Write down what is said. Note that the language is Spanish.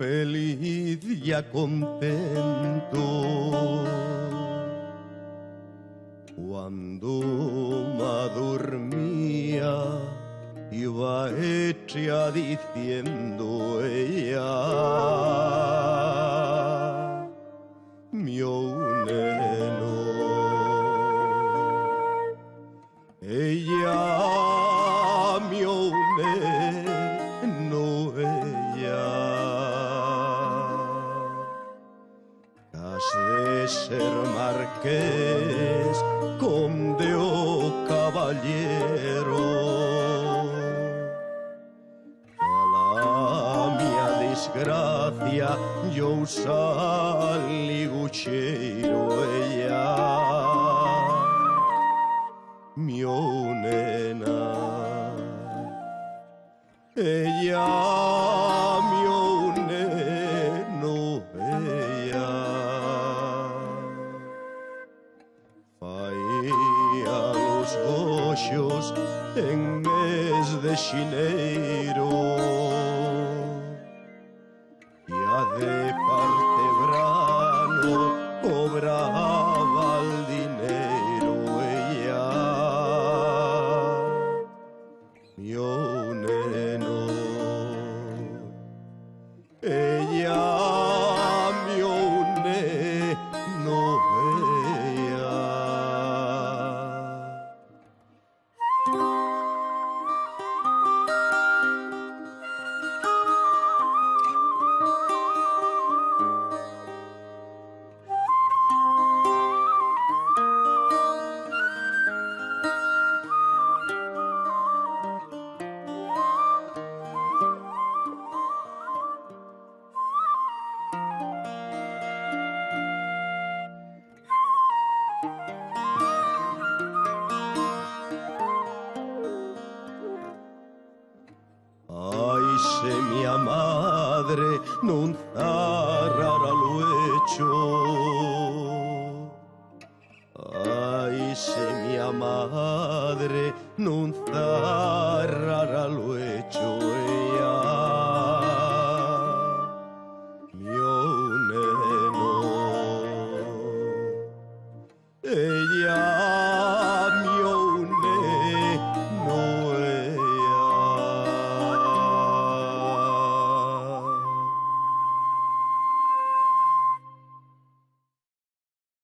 feliz y contento. Cuando me dormía, iba hecha diciendo ella, mio neno. Ella, mio neno, ella. Has de ser marqués, conde o caballero. A la mia desgracia yo salí guchero, ella, mio nena. Ella, mio neno, ella. Faía los goxos en mes de xineiro, y a de parte brano cobraba el dinero, ella, mio neno. Ella, mio neno, ella. Ai, se mia madre non zarrara lo hecho. Ai, se mia madre non zarrara lo hecho.